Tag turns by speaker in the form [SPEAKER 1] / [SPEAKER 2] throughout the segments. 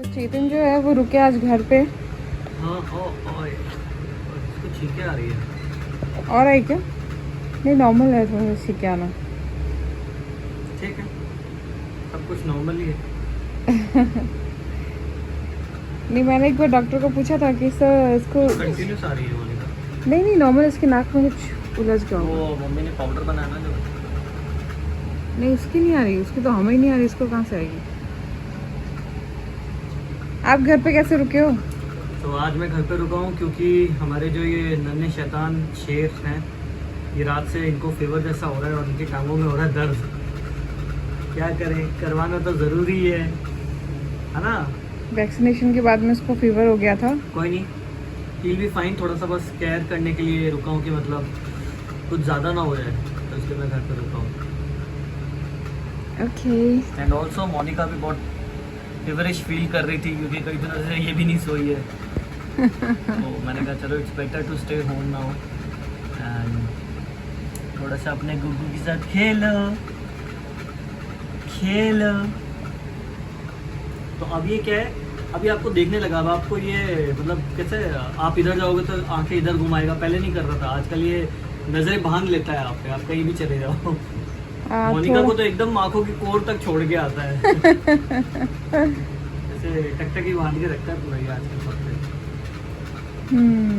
[SPEAKER 1] तो चेतन जो है वो रुके आज घर पे।
[SPEAKER 2] हाँ इसको छींके आ रही है।
[SPEAKER 1] और है क्या? नहीं, नॉर्मल है थोड़ा सी क्या आना।
[SPEAKER 2] ठीक है, सब कुछ नॉर्मल ही है।
[SPEAKER 1] नहीं, मैंने एक बार डॉक्टर को पूछा था कि सर इसको
[SPEAKER 2] कंटिन्यूस आ रही है मोनिका।
[SPEAKER 1] नहीं नॉर्मल, इसके नाक में कुछ उलझ गया होगा।
[SPEAKER 2] वो मम्मी ने पाउडर बनाया ना जो।
[SPEAKER 1] नहीं, उसकी नहीं आ रही, उसकी तो हमें ही नहीं आ रही, इसको कहाँ से आएगी? आप घर पे कैसे रुके हो?
[SPEAKER 2] तो आज मैं घर पे रुका हूँ क्योंकि हमारे जो ये नन्हे शैतान शेर हैं, ये रात से इनको फीवर जैसा हो रहा है और उनकी टांगों में हो रहा है दर्द। क्या करें, करवाना तो ज़रूरी है ना।
[SPEAKER 1] वैक्सीनेशन के बाद में उसको फीवर हो गया था।
[SPEAKER 2] कोई नहीं, ही भी फाइन। थोड़ा सा बस केयर करने के लिए रुका हूँ कि मतलब कुछ ज़्यादा ना हो जाए, तो इसलिए मैं घर पे रुका हूँ।
[SPEAKER 1] ओके।
[SPEAKER 2] एंड ऑल्सो मोनिका भी बहुत फीवरिश फील कर रही थी क्योंकि कई दिनों से ये भी नहीं सोई है। तो मैंने कहा चलो it's better to stay home now and थोड़ा सा अपने गुग्गू के साथ खेलो। तो अब ये क्या है, अभी आपको देखने लगा, अब आपको ये मतलब कैसे आप इधर जाओगे तो आंखें इधर घुमाएगा, पहले नहीं कर रहा था। आजकल ये नजरें बांध लेता है आप पे, आप कहीं भी चले जाओ। मोनिका को तो एकदम आंखों की कोर तक छोड़ के आता है। ऐसे टकटकी बांध के रखता है पूरा ये आजकल सबसे।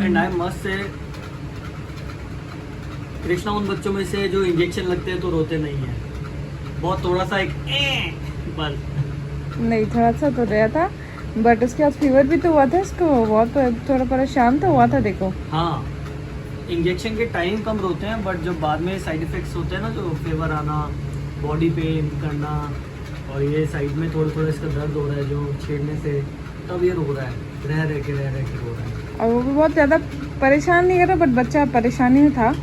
[SPEAKER 2] And I must say Krishna उन बच्चों में से जो इंजेक्शन लगते हैं तो रोते नहीं है, बहुत थोड़ा सा एक बस।
[SPEAKER 1] नहीं, थोड़ा सा तो रहा था, बट उसके बाद फीवर भी तो हुआ था इसको, बहुत थोड़ा परेशान तो हुआ था। देखो
[SPEAKER 2] हाँ, इंजेक्शन के टाइम कम रोते हैं, बट जब बाद में साइड इफेक्ट्स होते हैं ना, जो फीवर आना, बॉडी पेन करना और ये साइड में थोड़ा थोड़ा इसका दर्द हो रहा है जो छेड़ने से, तब ये रो रहा है, रह रह के रो रहा है।
[SPEAKER 1] और वो भी बहुत ज़्यादा परेशान नहीं कर रहा, बट बच्चा परेशानी में था।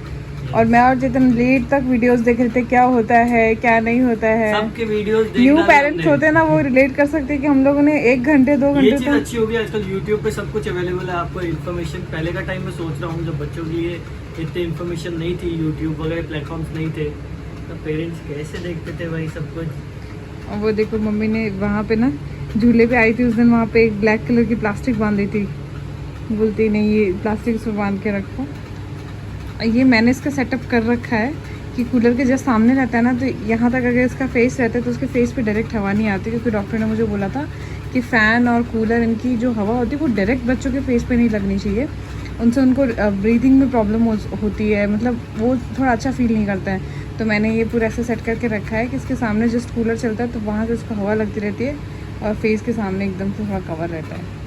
[SPEAKER 1] और मैं और चेतन लेट तक वीडियोस देख रहे थे, क्या होता है क्या नहीं होता है।
[SPEAKER 2] सबके वीडियोस
[SPEAKER 1] न्यू पेरेंट्स होते हैं ना, वो रिलेट कर सकते हैं कि हम लोगों ने 1 घंटे 2 घंटे
[SPEAKER 2] ये चीज़ अच्छी होगी। आजकल यूट्यूब पे सब कुछ अवेलेबल है, आपको इन्फॉर्मेशन। पहले का टाइम में सोच रहा हूँ जब बच्चों के लिए इतनी इन्फॉर्मेशन नहीं थी, यूट्यूब वगैरह प्लेटफॉर्म्स नहीं थे, तो पेरेंट्स कैसे देखते थे भाई सब कुछ।
[SPEAKER 1] और वो देखो, मम्मी ने वहाँ पे ना झूले पे आई थी उस दिन, वहाँ पे एक ब्लैक कलर की प्लास्टिक बांधी थी, बोलती नहीं ये प्लास्टिक से बांध के रखो। ये मैंने इसका सेटअप कर रखा है कि कूलर के जस्ट सामने रहता है ना, तो यहाँ तक अगर इसका फेस रहता है तो उसके फेस पे डायरेक्ट हवा नहीं आती, क्योंकि डॉक्टर ने मुझे बोला था कि फ़ैन और कूलर, इनकी जो हवा होती है वो डायरेक्ट बच्चों के फेस पे नहीं लगनी चाहिए, उनसे उनको ब्रीदिंग में प्रॉब्लम होती है, मतलब वो थोड़ा अच्छा फील नहीं करता है। तो मैंने ये पूरा ऐसे सेट करके रखा है कि इसके सामने जस्ट कूलर चलता है तो वहाँ से उसको हवा लगती रहती है और फेस के सामने एकदम से थोड़ा कवर रहता है।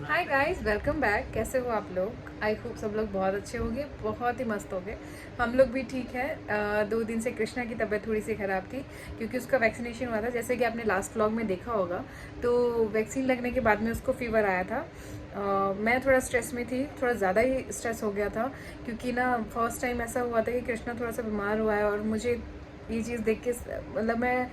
[SPEAKER 1] Hi guys, welcome back. कैसे हो आप लोग? आई होप सब लोग बहुत अच्छे होंगे, बहुत ही मस्त होंगे। हम लोग भी ठीक है। 2 दिन से कृष्णा की तबीयत थोड़ी सी ख़राब थी क्योंकि उसका वैक्सीनेशन हुआ था, जैसे कि आपने लास्ट व्लॉग में देखा होगा। तो वैक्सीन लगने के बाद में उसको फीवर आया था। मैं थोड़ा स्ट्रेस में थी, थोड़ा ज़्यादा ही स्ट्रेस हो गया था क्योंकि ना फर्स्ट टाइम ऐसा हुआ था कि कृष्णा थोड़ा सा बीमार हुआ है। और मुझे ये चीज़ देख के मतलब मैं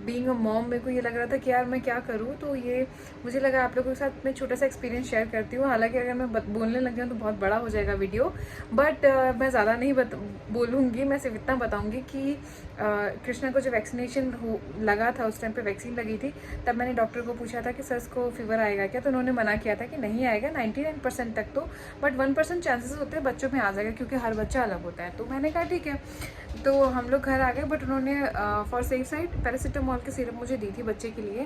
[SPEAKER 1] बीइंग अ मॉम, मेरे को ये लग रहा था कि यार मैं क्या करूँ। तो ये मुझे लगा आप लोगों के साथ मैं छोटा सा एक्सपीरियंस शेयर करती हूँ। हालांकि अगर मैं बोलने लग जाऊँ तो बहुत बड़ा हो जाएगा वीडियो, बट मैं ज़्यादा नहीं बोलूँगी। मैं सिर्फ इतना बताऊँगी कि कृष्णा को जो वैक्सीनेशन लगा था, उस टाइम पे वैक्सीन लगी थी, तब मैंने डॉक्टर को पूछा था कि सर इसको फीवर आएगा क्या, तो उन्होंने मना किया था कि नहीं आएगा 99% तक तो, बट 1% चांसेस होते हैं बच्चों में आ जाएगा क्योंकि हर बच्चा अलग होता है। तो मैंने कहा ठीक है। तो हम लोग घर आ गए, बट उन्होंने फॉर सेफ साइड पैरासीटामोल की सिरप मुझे दी थी बच्चे के लिए,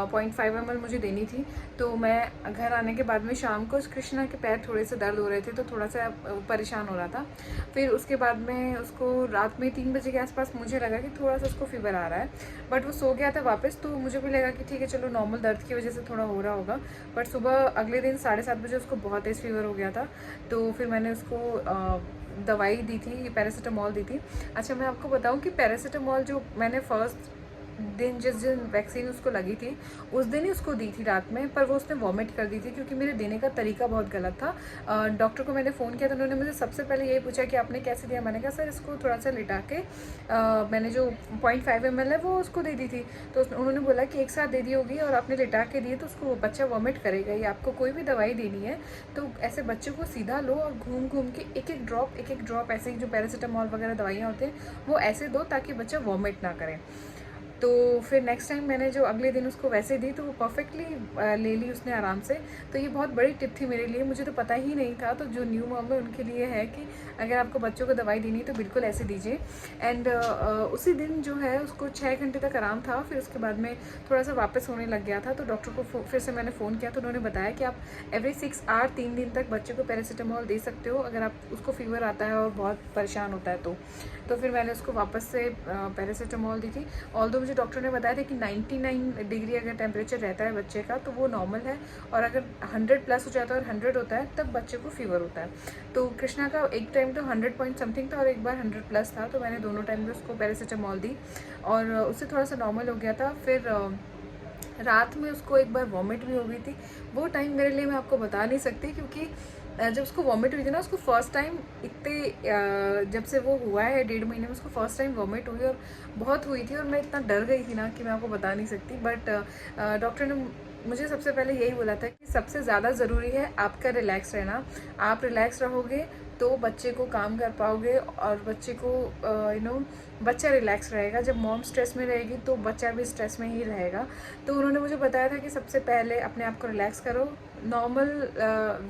[SPEAKER 1] 0.5 ml मुझे देनी थी। तो मैं घर आने के बाद में शाम को कृष्णा के पैर थोड़े से दर्द हो रहे थे, तो थोड़ा सा परेशान हो रहा था। फिर उसके बाद में उसको रात में 3 बजे के आसपास मुझे लगा कि थोड़ा सा उसको फीवर आ रहा है, बट वो सो गया था वापस। तो मुझे भी लगा कि ठीक है चलो नॉर्मल दर्द की वजह से थोड़ा हो रहा होगा। बट सुबह अगले दिन 7:30 बजे उसको बहुत तेज़ फीवर हो गया था। तो फिर मैंने उसको दवाई दी थी, पैरासीटामोल दी थी। अच्छा, मैं आपको बताऊं कि पैरासीटामोल जो मैंने फर्स्ट दिन जिस दिन वैक्सीन उसको लगी थी उस दिन ही उसको दी थी रात में, पर वो उसने वॉमिट कर दी थी क्योंकि मेरे देने का तरीका बहुत गलत था। डॉक्टर को मैंने फ़ोन किया तो उन्होंने मुझे सबसे पहले यही पूछा कि आपने कैसे दिया। मैंने कहा सर इसको थोड़ा सा लिटा के मैंने जो 0.5 ml है वो उसको दे दी थी। तो उन्होंने बोला कि एक साथ दे दी होगी और आपने लिटा के दिए तो उसको बच्चा वॉमिट करेगा ही। आपको कोई भी दवाई देनी है तो ऐसे बच्चों को सीधा लो और घूम घूम के एक एक ड्रॉप ऐसे ही जो पैरासीटामोल वगैरह दवाइयाँ होती हैं वो ऐसे दो ताकि बच्चा वॉमिट ना करे। तो फिर नेक्स्ट टाइम मैंने जो अगले दिन उसको वैसे दी तो वो परफेक्टली ले ली उसने आराम से। तो ये बहुत बड़ी टिप थी मेरे लिए, मुझे तो पता ही नहीं था। तो जो न्यू मॉम है उनके लिए है कि अगर आपको बच्चों को दवाई देनी तो बिल्कुल ऐसे दीजिए। एंड उसी दिन जो है उसको 6 घंटे तक आराम था। फिर उसके बाद में थोड़ा सा वापस होने लग गया था, तो डॉक्टर को फिर से मैंने फ़ोन किया तो उन्होंने बताया कि आप एवरी 6 आवर 3 दिन तक बच्चे को पैरासीटामोल दे सकते हो अगर आप उसको फीवर आता है और बहुत परेशान होता है तो फिर मैंने उसको वापस से पैरासीटामोल दी थी। ऑल्दो मुझे डॉक्टर ने बताया था कि 99 डिग्री अगर टेम्परेचर रहता है बच्चे का तो वो नॉर्मल है, और अगर 100 प्लस हो जाता है और 100 होता है तब बच्चे को फीवर होता है। तो कृष्णा का एक टाइम तो 100 पॉइंट समथिंग था और एक बार 100 प्लस था, तो मैंने दोनों टाइम में उसको पैरासीटामोल दी और उससे थोड़ा सा नॉर्मल हो गया था। फिर रात में उसको एक बार वॉमिट भी हो गई थी। वो टाइम मेरे लिए मैं आपको बता नहीं सकती, क्योंकि जब उसको वॉमिट हुई थी ना, उसको फर्स्ट टाइम इतने जब से वो हुआ है 1.5 महीने में उसको फर्स्ट टाइम वॉमिट हुई और बहुत हुई थी, और मैं इतना डर गई थी ना कि मैं आपको बता नहीं सकती। बट डॉक्टर ने मुझे सबसे पहले यही बोला था कि सबसे ज़्यादा ज़रूरी है आपका रिलैक्स रहना। आप रिलैक्स रहोगे तो बच्चे को काम कर पाओगे और बच्चे को बच्चा रिलैक्स रहेगा। जब मॉम स्ट्रेस में रहेगी तो बच्चा भी स्ट्रेस में ही रहेगा। तो उन्होंने मुझे बताया था कि सबसे पहले अपने आप को रिलैक्स करो। नॉर्मल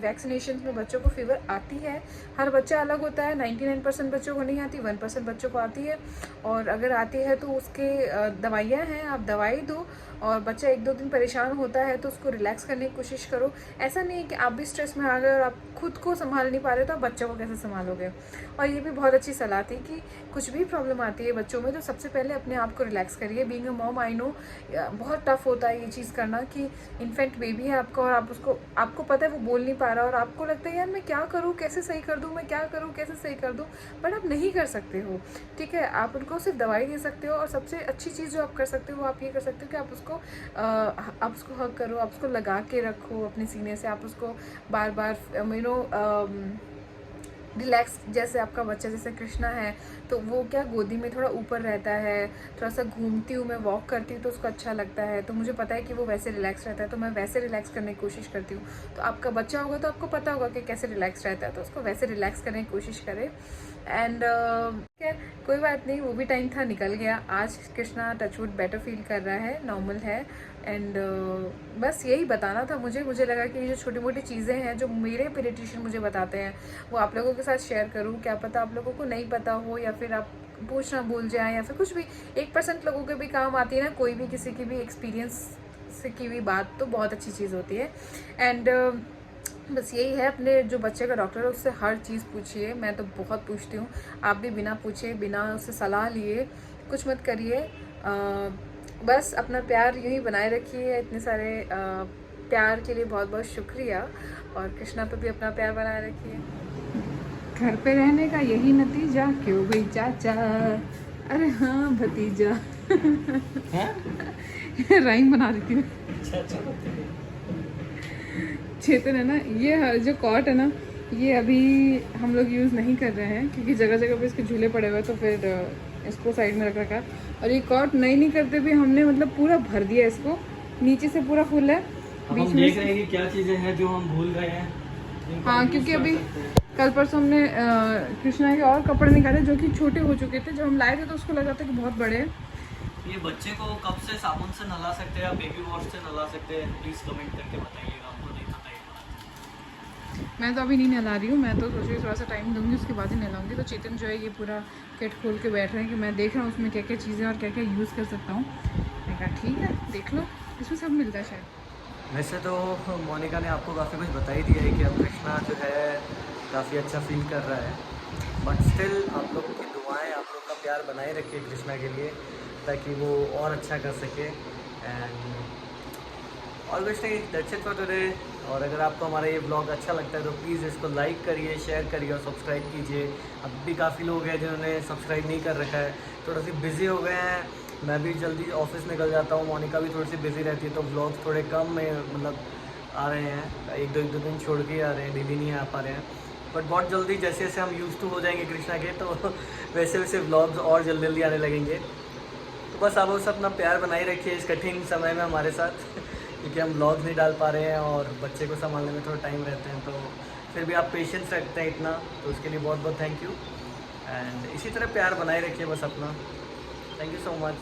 [SPEAKER 1] वैक्सीनेशन में बच्चों को फीवर आती है, हर बच्चा अलग होता है। 99% बच्चों को नहीं आती, 1% बच्चों को आती है, और अगर आती है तो उसके दवाइयाँ हैं, आप दवाई दो। और बच्चा 1-2 दिन परेशान होता है तो उसको रिलैक्स करने की कोशिश करो। ऐसा नहीं है कि आप भी स्ट्रेस में आ गए और आप खुद को संभाल नहीं पा रहे तो आप बच्चों को कैसे संभालोगे। और ये भी बहुत अच्छी सलाह थी कि कुछ भी प्रॉब्लम आती है बच्चों में तो सबसे पहले अपने आप को रिलैक्स करिए। Being a mom I know बहुत टफ होता है ये चीज़ करना कि इन्फेंट बेबी है आपका और आपको पता है वो बोल नहीं पा रहा और आपको लगता है यार मैं क्या करूँ, कैसे सही कर दूँ, मैं क्या करूँ, कैसे सही कर दूँ, बट आप नहीं कर सकते हो। ठीक है, आप उनको सिर्फ दवाई दे सकते हो, और सबसे अच्छी चीज़ जो आप कर सकते हो वो आप ये कर सकते हो कि आप उसको हग करो, आप उसको लगा के रखो अपने सीने से, आप उसको बार बार रिलैक्स। जैसे आपका बच्चा जैसे कृष्णा है तो वो क्या गोदी में थोड़ा ऊपर रहता है, थोड़ा सा घूमती हूँ मैं, वॉक करती हूँ तो उसको अच्छा लगता है, तो मुझे पता है कि वो वैसे रिलैक्स रहता है तो मैं वैसे रिलैक्स करने की कोशिश करती हूँ। तो आपका बच्चा होगा तो आपको पता होगा कि कैसे रिलैक्स रहता है, तो उसको वैसे रिलैक्स करने की कोशिश करें। एंड कोई बात नहीं, वो भी टाइम था, निकल गया। आज कृष्णा टचवुड बेटर फील कर रहा है, नॉर्मल है। एंड बस यही बताना था मुझे लगा कि ये जो छोटी मोटी चीज़ें हैं जो मेरे पीडियाट्रिशियन मुझे बताते हैं वो आप लोगों के साथ शेयर करूं। क्या पता आप लोगों को नहीं पता हो, या फिर आप पूछना भूल जाएं, या फिर कुछ भी। 1% लोगों के भी काम आती है ना, कोई भी किसी की भी एक्सपीरियंस से की हुई बात तो बहुत अच्छी चीज़ होती है। एंड बस यही है, अपने जो बच्चे का डॉक्टर है उससे हर चीज़ पूछिए। मैं तो बहुत पूछती हूँ, आप भी बिना पूछे बिना उससे सलाह लिए कुछ मत करिए। बस अपना प्यार यही बनाए रखिए। इतने सारे प्यार के लिए बहुत बहुत शुक्रिया, और कृष्णा पे भी अपना प्यार बनाए रखिए। घर पे रहने का यही नतीजा, क्यों भाई चाचा, अरे हाँ भतीजा। राइम बना रही थी चेतन है ना। ये जो कॉट है ना, ये अभी हम लोग यूज़ नहीं कर रहे हैं क्योंकि जगह जगह पे इसके झूले पड़े हुए, तो फिर इसको साइड में रख रखा। और ये कॉट नहीं करते भी हमने मतलब पूरा भर दिया इसको, नीचे से पूरा फुल है।
[SPEAKER 2] अब हम देख रहे हैं कि क्या चीज़ें हैं जो हम भूल गए हैं।
[SPEAKER 1] हाँ, क्योंकि अभी कल परसों हमने कृष्णा के और कपड़े निकाले जो कि छोटे हो चुके थे। जब हम लाए थे तो उसको लगा था कि बहुत बड़े हैं।
[SPEAKER 2] ये बच्चे को कब से साबुन से नहला सकते हैं या बेबी वॉश से नहला सकते हैं, प्लीज़ कमेंट करके बताइएगा। हमको नहीं पता ये।
[SPEAKER 1] मैं तो अभी नहीं नहला रही हूँ, मैं तो सोच रही हूँ थोड़ा सा टाइम दूँगी उसके बाद ही नहलाऊँगी। तो चेतन जो है ये पूरा किट खोल के बैठ रहे हैं कि मैं देख रहा हूँ उसमें क्या क्या चीज़ें और क्या क्या यूज़ कर सकता हूँ। मैं कहा ठीक है देख लो, इसमें सब मिलता है शायद।
[SPEAKER 2] वैसे तो मोनिका ने आपको काफ़ी कुछ बता ही दिया है कि अब कृष्णा जो है काफ़ी अच्छा फील कर रहा है, बट स्टिल आप लोगों की दुआएं, आप लोग का प्यार बनाए रखिए कृष्णा के लिए ताकि वो और अच्छा कर सके। एंड और कुछ नहीं, दैट्स इट फॉर टुडे। और अगर आपको हमारा ये ब्लॉग अच्छा लगता है तो प्लीज़ इसको लाइक करिए, शेयर करिए और सब्सक्राइब कीजिए। अब भी काफ़ी लोग हैं जिन्होंने सब्सक्राइब नहीं कर रखा है, थोड़ा सी बिज़ी हो गए हैं। मैं भी जल्दी ऑफिस निकल जाता हूँ, मोनिका भी थोड़ी सी बिज़ी रहती है, तो ब्लॉग थोड़े कम में मतलब आ रहे हैं, एक दो दिन छोड़ के आ रहे हैं, डेली नहीं आ पा रहे हैं। बट बहुत जल्दी जैसे जैसे हम यूज़ टू हो जाएंगे कृष्णा के, तो वैसे वैसे व्लॉग्स और जल्दी जल्दी आने लगेंगे। तो बस आप उस अपना प्यार बनाए रखिए इस कठिन समय में हमारे साथ क्योंकि हम व्लॉग्स नहीं डाल पा रहे हैं और बच्चे को संभालने में थोड़ा टाइम रहते हैं, तो फिर भी आप पेशेंस रखते हैं इतना, तो उसके लिए बहुत बहुत थैंक यू। एंड इसी तरह प्यार बनाए रखिए बस अपना। Thank you so much.